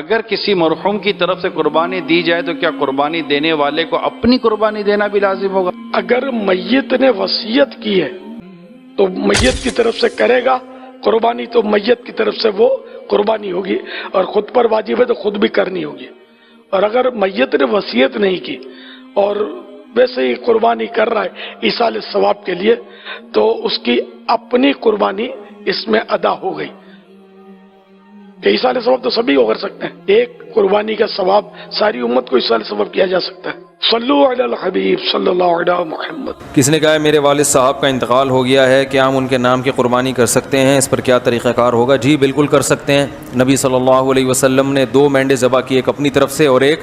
اگر کسی مرحوم کی طرف سے قربانی دی جائے تو کیا قربانی دینے والے کو اپنی قربانی دینا بھی لازم ہوگا؟ اگر میت نے وصیت کی ہے تو میت کی طرف سے کرے گا قربانی، تو میت کی طرف سے وہ قربانی ہوگی، اور خود پر واجب ہے تو خود بھی کرنی ہوگی۔ اور اگر میت نے وصیت نہیں کی اور ویسے ہی قربانی کر رہا ہے ایصال ثواب کے لیے، تو اس کی اپنی قربانی اس میں ادا ہو گئی۔ کہ ایصال ثواب تو سبھی کو کر سکتے ہیں، ایک قربانی کا ثواب ساری امت کو ایصال ثواب کیا جا سکتا ہے۔ صلو علی الحبیب صلی اللہ علیہ محمد۔ کس نے کہا ہے میرے والد صاحب کا انتقال ہو گیا ہے، کیا ہم ان کے نام کی قربانی کر سکتے ہیں؟ اس پر کیا طریقہ کار ہوگا؟ جی بالکل کر سکتے ہیں۔ نبی صلی اللہ علیہ وسلم نے 2 مینڈے ذبح کی، ایک اپنی طرف سے اور ایک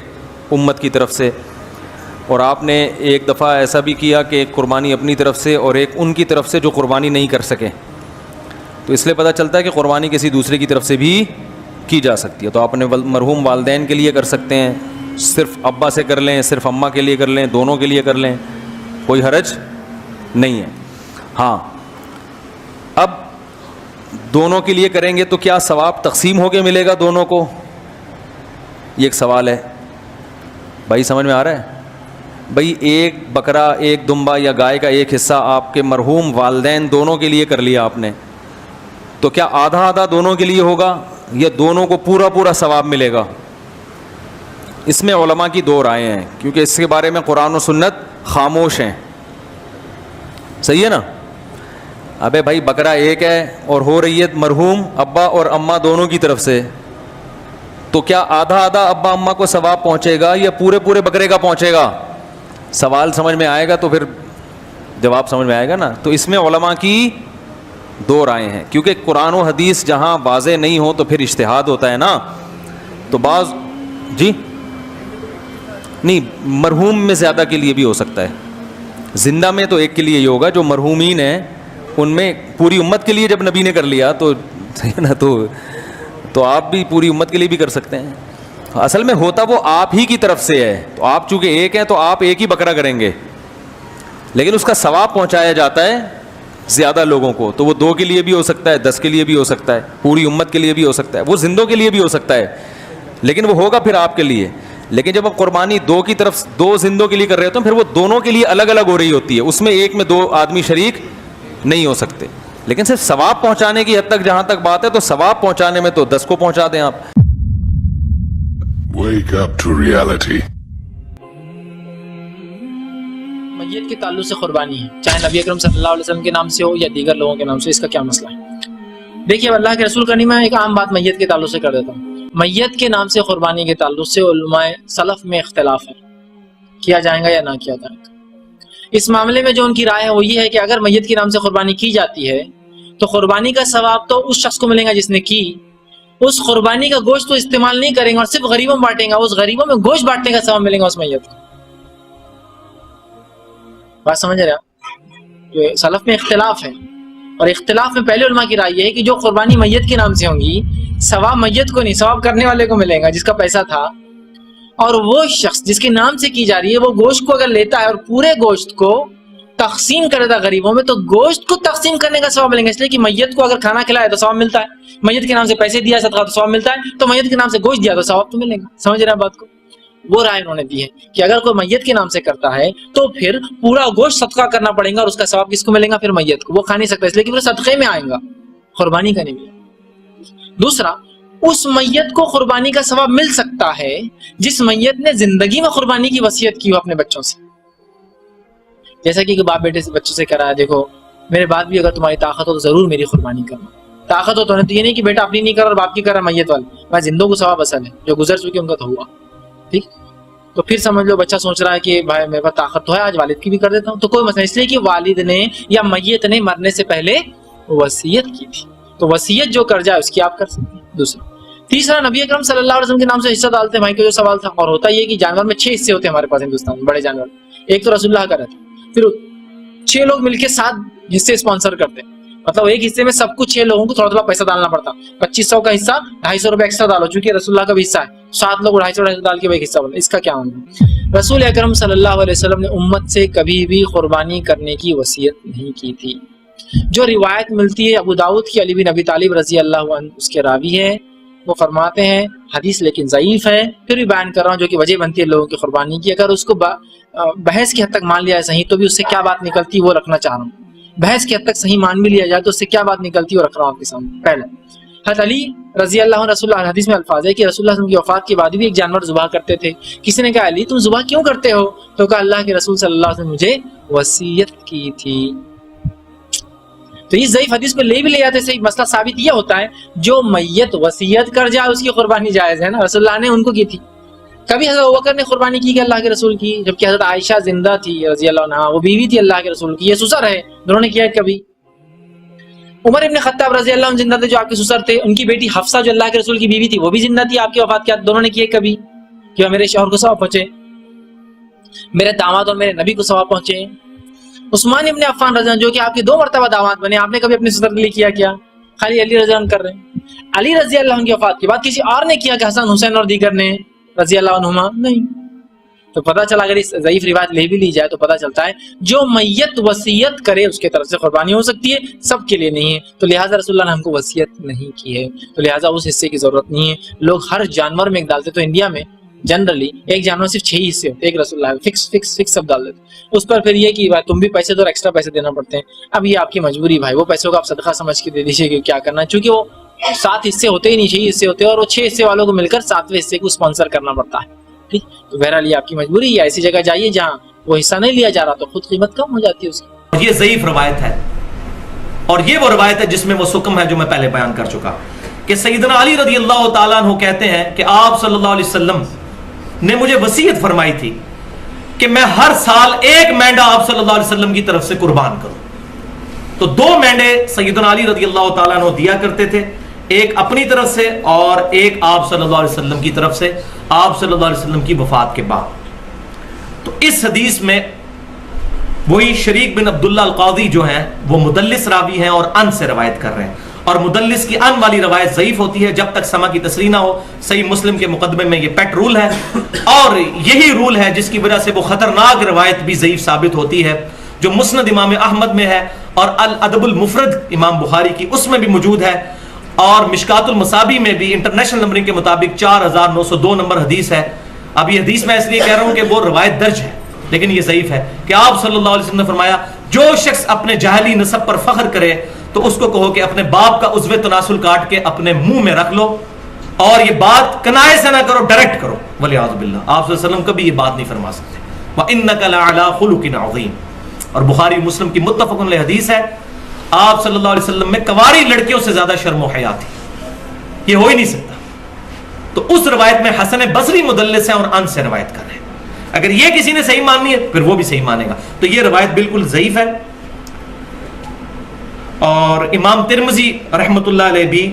امت کی طرف سے، اور آپ نے ایک دفعہ ایسا بھی کیا کہ ایک قربانی اپنی طرف سے اور ایک ان کی طرف سے جو قربانی نہیں کر سکے، تو اس لیے پتہ چلتا ہے کہ قربانی کسی دوسرے کی طرف سے بھی کی جا سکتی ہے۔ تو آپ اپنے مرحوم والدین کے لیے کر سکتے ہیں، صرف ابا سے کر لیں، صرف اماں کے لیے کر لیں، دونوں کے لیے کر لیں، کوئی حرج نہیں ہے۔ ہاں، اب دونوں کے لیے کریں گے تو کیا ثواب تقسیم ہو کے ملے گا دونوں کو؟ یہ ایک سوال ہے بھائی، سمجھ میں آ رہا ہے؟ بھائی ایک بکرا، ایک دمبا یا گائے کا ایک حصہ آپ کے مرحوم والدین دونوں کے لیے کر لیا آپ نے، تو کیا آدھا آدھا دونوں کے لیے ہوگا یا دونوں کو پورا پورا ثواب ملے گا؟ اس میں علماء کی 2 رائے ہیں، کیونکہ اس کے بارے میں قرآن و سنت خاموش ہیں۔ صحیح ہے نا؟ ابے بھائی بکرا ایک ہے اور ہو رہی ہے مرحوم ابا اور اماں دونوں کی طرف سے، تو کیا آدھا آدھا ابا اماں کو ثواب پہنچے گا یا پورے پورے بکرے کا پہنچے گا؟ سوال سمجھ میں آئے گا تو پھر جواب سمجھ میں آئے گا نا۔ تو اس میں علماء کی 2 رائے ہیں، کیونکہ قرآن و حدیث جہاں واضح نہیں ہو تو پھر اجتہاد ہوتا ہے نا۔ تو بعض جی نہیں، مرحوم میں زیادہ کے لیے بھی ہو سکتا ہے، زندہ میں تو ایک کے لیے ہی ہوگا، جو مرحومین ہیں ان میں پوری امت کے لیے جب نبی نے کر لیا تو نا، تو آپ بھی پوری امت کے لیے بھی کر سکتے ہیں۔ اصل میں ہوتا وہ آپ ہی کی طرف سے ہے، تو آپ چونکہ ایک ہیں تو آپ ایک ہی بکرا کریں گے، لیکن اس کا ثواب پہنچایا جاتا ہے زیادہ لوگوں کو، تو وہ 2 کے لیے بھی ہو سکتا ہے، 10 کے لیے بھی ہو سکتا ہے، پوری امت کے لیے بھی ہو سکتا ہے، وہ زندوں کے لیے بھی ہو سکتا ہے، لیکن وہ ہوگا پھر آپ کے لیے۔ لیکن جب آپ قربانی 2 کی طرف 2 زندوں کے لیے کر رہے ہوتے ہیں، پھر وہ دونوں کے لیے الگ الگ ہو رہی ہوتی ہے، اس میں ایک میں 2 آدمی شریک نہیں ہو سکتے۔ لیکن صرف ثواب پہنچانے کی حد تک جہاں تک بات ہے، تو ثواب پہنچانے میں تو 10 کو پہنچا دیں آپ۔ Wake up to reality. میت کے تعلق سے قربانی ہے، چاہے نبی اکرم صلی اللہ علیہ وسلم کے نام سے ہو یا دیگر لوگوں کے نام سے، اس کا کیا مسئلہ ہے؟ دیکھیے اب اللہ کے رسول کریم میں ایک عام بات میت کے تعلق سے کر دیتا ہوں۔ میت کے نام سے قربانی کے تعلق سے علماء سلف میں اختلاف ہے، کیا جائے گا یا نہ کیا جائے گا۔ اس معاملے میں جو ان کی رائے ہے وہ یہ ہے کہ اگر میت کے نام سے قربانی کی جاتی ہے تو قربانی کا ثواب تو اس شخص کو ملے گا جس نے کی، اس قربانی کا گوشت تو استعمال نہیں کریں گے اور صرف غریبوں میں بانٹیں گا، اس غریبوں میں گوشت بانٹنے کا ثواب ملے گا اس میت کو۔ بات سمجھ رہے ہیں؟ سلف میں اختلاف ہے، اور اختلاف میں پہلے علماء کی رائے یہ ہے کہ جو قربانی میت کے نام سے ہوں گی، ثواب میت کو نہیں، ثواب کرنے والے کو ملے گا جس کا پیسہ تھا، اور وہ شخص جس کے نام سے کی جا رہی ہے وہ گوشت کو اگر لیتا ہے اور پورے گوشت کو تقسیم کرے گا غریبوں میں، تو گوشت کو تقسیم کرنے کا ثواب ملے گا، اس لیے کہ میت کو اگر کھانا کھلایا تو ثواب ملتا ہے، میت کے نام سے پیسے دیا صدقہ تو ثواب ملتا ہے، تو میت کے نام سے گوشت دیا تو ثواب تو ملے گا۔ سمجھ رہے ہیں بات کو؟ وہ رائے انہوں نے دی ہے کہ اگر کوئی میت کے نام سے کرتا ہے تو پھر پورا گوشت صدقہ کرنا پڑے گا، اور اس کا ثواب کس کو ملے گا؟ پھر میت کو، وہ کھا نہیں سکتا، اس لیے کہ وہ صدقے میں آئیں گا، قربانی کا نہیں ملے۔ دوسرا، اس میت کو قربانی کا ثواب مل سکتا ہے جس میت نے زندگی میں قربانی کی وصیت کی ہو اپنے بچوں سے، جیسا کہ باپ بیٹے سے بچوں سے کرا ہے، دیکھو میرے بعد بھی اگر تمہاری طاقت ہو تو ضرور میری قربانی کرنا، طاقت ہو تو نے تو یہ نہیں کہ بیٹا اپنی نہیں کر اور باپ کی کر رہا میت والے، میں زندوں کو ثواب اصل ہے، جو گزر چکے ان کا تو ہوا، ٹھیک؟ تو پھر سمجھ لو بچہ سوچ رہا ہے کہ بھائی میرے پاس طاقت تو ہے، آج والد کی بھی کر دیتا ہوں، تو کوئی مسئلہ، اس لیے کہ والد نے یا میت نے مرنے سے پہلے وصیت کی تھی، تو وصیت جو کر جائے اس کی آپ کر سکتے ہیں۔ دوسرا، تیسرا، نبی اکرم صلی اللہ علیہ وسلم کے نام سے حصہ ڈالتے ہیں، بھائی کا جو سوال تھا، اور ہوتا یہ کہ جانور میں 6 حصے ہوتے ہیں ہمارے پاس ہندوستان میں، بڑے جانور، ایک تو رسول اللہ کا رہتا، پھر 6 لوگ مل کے 7 حصے اسپانسر کرتے ہیں، مطلب ایک حصے میں سب کچھ 6 لوگوں کو تھوڑا تھوڑا پیسہ ڈالنا پڑتا، 2500 کا حصہ 250 روپے ایکسٹرا ڈالو، چونکہ رسول اللہ کا بھی حصہ ہے، 7 لوگ 250 ڈال کے ایک حصہ بنا، اس کا کیا ہونا؟ رسول اکرم صلی اللہ علیہ وسلم نے امت سے کبھی بھی قربانی کرنے کی وصیت نہیں کی تھی۔ جو روایت ملتی ہے ابو داؤد کی، علی بن ابی طالب رضی اللہ عنہ اس کے راوی ہے، وہ فرماتے ہیں حدیث لیکن ضعیف ہے، پھر بھی بیان کر رہا ہوں جو کہ وجہ بنتی ہے لوگوں کی قربانی کی. اگر اس کو بحث کی حد تک مان لیا ہے صحیح، تو بھی اس سے کیا بات نکلتی وہ رکھنا چاہ رہا ہوں. بحث کی حد تک صحیح مان بھی لیا جائے تو اس سے کیا بات نکلتی وہ رکھ رہا ہوں آپ کے سامنے. پہلے حضرت علی رضی اللہ عنہ، رسول اللہ حدیث میں الفاظ ہے کہ رسول اللہ صلی اللہ علیہ وسلم کی وفات کے بعد بھی ایک جانور ذبح کرتے تھے. کسی نے کہا علی تم ذبح کیوں کرتے ہو؟ تو کہا اللہ کے رسول صلی اللہ علیہ وسلم مجھے وصیت کی تھی. تو یہ ضعیف حدیث کو لے بھی لے جاتے. صحیح مسئلہ ثابت یہ ہوتا ہے جو میت وصیت کر جائے اس کی قربانی جائز ہے نا. رسول اللہ نے ان کو کی تھی. کبھی حضرت ابوبکر نے قربانی کی کہ اللہ کے رسول کی، جبکہ حضرت عائشہ زندہ تھی رضی اللہ عنہا، وہ بیوی تھی اللہ کے رسول کی، یہ سسر ہے، دونوں نے کیا کبھی. عمر ابن خطاب رضی اللہ عنہ زندہ تھے جو آپ کے سسر تھے، ان کی بیٹی حفصہ جو اللہ کے رسول کی بیوی تھی وہ بھی زندہ تھی آپ کی وفات کے بعد، دونوں نے کیے کبھی کہ میرے شوہر کو ثواب پہنچے، میرے داماد اور میرے نبی کو ثواب پہنچے. عثمان ابن عفان رضی اللہ عنہ جو کہ آپ کے 2 مرتبہ داماد بنے، آپ نے کبھی اپنے سسر کے لیے کیا؟ خالی علی رضی اللہ عنہ کر رہے ہیں. علی رضی اللہ عنہ کی وفات کے بعد کسی اور نے کیا کہ حسن حسین اور دیگر نے رضی اللہ عنہما؟ نہیں. تو پتہ چلا اگر اس ضعیف روایت لے بھی لی جائے تو پتہ چلتا ہے جو میت وصیت کرے اس کے طرف سے قربانی ہو سکتی ہے، سب کے لیے نہیں ہے. تو لہٰذا رسول اللہ نے ہم کو وصیت نہیں کی ہے، تو لہٰذا اس حصے کی ضرورت نہیں ہے. لوگ ہر جانور میں ایک ڈالتے، تو انڈیا میں جنرلی ایک جانور صرف 6 حصے ہوتے، ایک رسول اللہ فکس سب ڈال دیتے. اس پر پھر یہ کہ بھائی تم بھی پیسے دو اور ایکسٹرا پیسے دینا پڑتے ہیں. اب یہ آپ کی مجبوری بھائی، وہ پیسوں کو آپ صدقہ سمجھ کے دے دیجیے کہ کیا کرنا ہے، چونکہ وہ 7 حصے ہوتے ہی نہیں، 6 حصے ہوتے ہیں، اور وہ 6 حصے والوں کو مل کر 7ویں حصے کو اسپانسر کرنا پڑتا ہے. ٹھیک، تو بہرحال یہ آپ کی مجبوری ہے. ایسی جگہ جائیے جہاں وہ حصہ نہیں لیا جا رہا تو خود قیمت کم ہو جاتی ہے اس کی. یہ ضعیف روایت ہے، اور یہ وہ روایت ہے جس میں وہ سکم ہے جو میں پہلے بیان کر چکا کہ سیدنا علی رضی اللہ تعالیٰ عنہ کہتے ہیں کہ آپ صلی اللہ علیہ وسلم نے مجھے وصیت فرمائی تھی کہ میں ہر سال 1 مینڈا آپ صلی اللہ علیہ وسلم کی طرف سے قربان کروں. تو 2 مینڈے سیدنا علی رضی اللہ تعالیٰ عنہ دیا کرتے تھے، ایک اپنی طرف سے اور ایک آپ صلی اللہ علیہ وسلم کی طرف سے، آپ صلی اللہ علیہ وسلم کی وفات کے بعد. تو اس حدیث میں وہی شریک بن عبداللہ القاضی جو ہیں وہ مدلس راوی ہیں اور ان سے روایت کر رہے ہیں، اور مدلس کی ان والی روایت ضعیف ہوتی ہے جب تک سما کی تصریح نہ ہو. صحیح مسلم کے مقدمے میں یہ پیٹ رول ہے، اور یہی رول ہے جس کی وجہ سے وہ خطرناک روایت بھی ضعیف ثابت ہوتی ہے جو مسند امام احمد میں ہے اور الادب المفرد امام بخاری کی اس میں بھی موجود ہے، اور مشکات المصابی میں بھی انٹرنیشنل نمبرنگ کے مطابق 4902 نمبر حدیث ہے. اب یہ حدیث میں اس لیے کہہ رہا ہوں کہ وہ روایت درج ہے لیکن یہ ضعیف ہے کہ آپ صلی اللہ علیہ وسلم نے فرمایا جو شخص اپنے جاہلی نسب پر فخر کرے تو اس کو کہو کہ اپنے باپ کا عضو تناسل کاٹ کے اپنے منہ میں رکھ لو، اور یہ بات کنائے سے نہ کرو، ڈائریکٹ کرو. ولیعوذ باللہ، آپ صلی اللہ علیہ وسلم کبھی یہ بات نہیں فرما سکتے. وَإِنَّكَ لَعَلَىٰ خُلُقٍ عَظِيمٍ، اور بخاری مسلم کی متفق علیہ حدیث ہے، آپ صلی اللہ علیہ وسلم میں کنواری لڑکیوں سے زیادہ شرم و حیا تھی. یہ ہو ہی نہیں سکتا. تو اس روایت میں حسن بصری مدلس ہیں اور ان سے روایت کر رہے ہیں. اگر یہ کسی نے صحیح ماننی ہے پھر وہ بھی صحیح مانے گا. تو یہ روایت بالکل ضعیف ہے. اور امام ترمذی رحمۃ اللہ علیہ بھی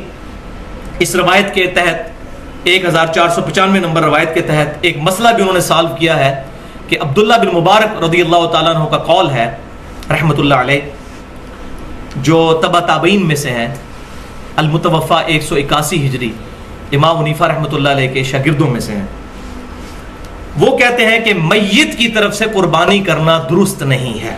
اس روایت کے تحت 1495 نمبر روایت کے تحت ایک مسئلہ بھی انہوں نے سالو کیا ہے کہ عبداللہ بن مبارک رضی اللہ تعالیٰ عنہ کا قول ہے رحمۃ اللہ علیہ، جو تبع تابعین میں سے ہیں، المتوفا 181 ہجری، امام حنیفہ رحمۃ اللہ علیہ کے شاگردوں میں سے ہیں. وہ کہتے ہیں کہ میت کی طرف سے قربانی کرنا درست نہیں ہے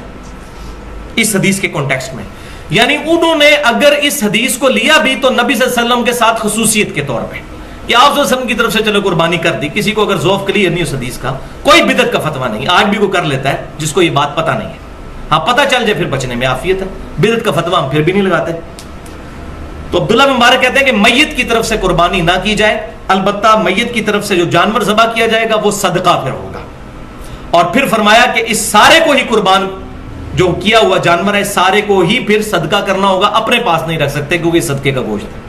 اس حدیث کے کانٹیکسٹ میں. یعنی انہوں نے اگر اس حدیث کو لیا بھی تو نبی صلی اللہ علیہ وسلم کے ساتھ خصوصیت کے طور پہ کہ آپ صلی اللہ علیہ وسلم کی طرف سے چلو قربانی کر دی. کسی کو اگر ذوق کلیئر نہیں اس حدیث کا، کوئی بدعت کا فتویٰ نہیں، آج بھی کوئی کر لیتا ہے جس کو یہ بات پتہ نہیں ہے. ہاں پتہ چل جائے پھر بچنے میں عافیت ہے، بدعت کا فتویٰ ہم پھر بھی نہیں لگاتے. تو عبداللہ بن مبارک کہتے ہیں کہ میت کی طرف سے قربانی نہ کی جائے، البتہ میت کی طرف سے جو جانور ذبح کیا جائے گا وہ صدقہ پھر ہوگا. اور پھر فرمایا کہ اس سارے کو ہی قربان جو کیا ہوا جانور ہے سارے کو ہی پھر صدقہ کرنا ہوگا، اپنے پاس نہیں رکھ سکتے کیونکہ یہ صدقے کا گوشت ہے.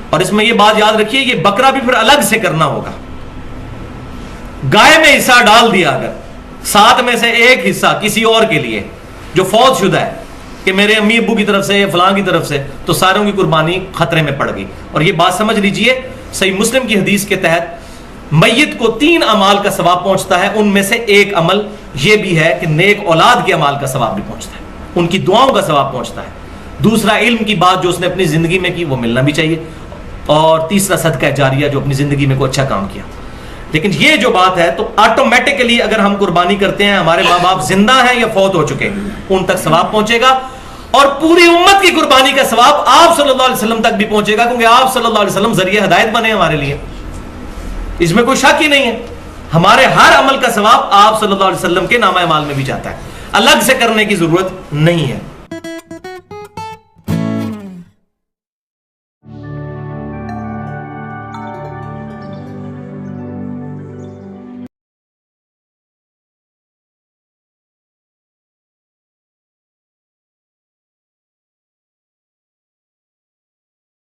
اور اس میں یہ بات یاد رکھیے یہ بکرا بھی پھر الگ سے کرنا ہوگا. گائے میں حصہ ڈال دیا اگر 7 میں سے 1 حصہ کسی اور کے لیے جو فوت شدہ ہے کہ میرے امی ابو کی طرف سے یا فلاں کی طرف سے، تو ساروں کی قربانی خطرے میں پڑ گئی. اور یہ بات سمجھ لیجئے صحیح مسلم کی حدیث کے تحت میت کو 3 اعمال کا ثواب پہنچتا ہے، ان میں سے ایک عمل یہ بھی ہے کہ نیک اولاد کے اعمال کا ثواب بھی پہنچتا ہے، ان کی دعاؤں کا ثواب پہنچتا ہے. دوسرا علم کی بات جو اس نے اپنی زندگی میں کی وہ ملنا بھی چاہیے، اور تیسرا صدقہ جاریہ جو اپنی زندگی میں کوئی اچھا کام کیا. لیکن یہ جو بات ہے تو آٹومیٹکلی اگر ہم قربانی کرتے ہیں، ہمارے ماں باپ زندہ ہیں یا فوت ہو چکے ہیں، ان تک ثواب پہنچے گا. اور پوری امت کی قربانی کا ثواب آپ صلی اللہ علیہ وسلم تک بھی پہنچے گا، کیونکہ آپ صلی اللہ علیہ وسلم ذریعہ ہدایت بنے ہمارے لیے، اس میں کوئی شک ہی نہیں ہے. ہمارے ہر عمل کا ثواب آپ صلی اللہ علیہ وسلم کے نامہ اعمال میں بھی جاتا ہے، الگ سے کرنے کی ضرورت نہیں ہے.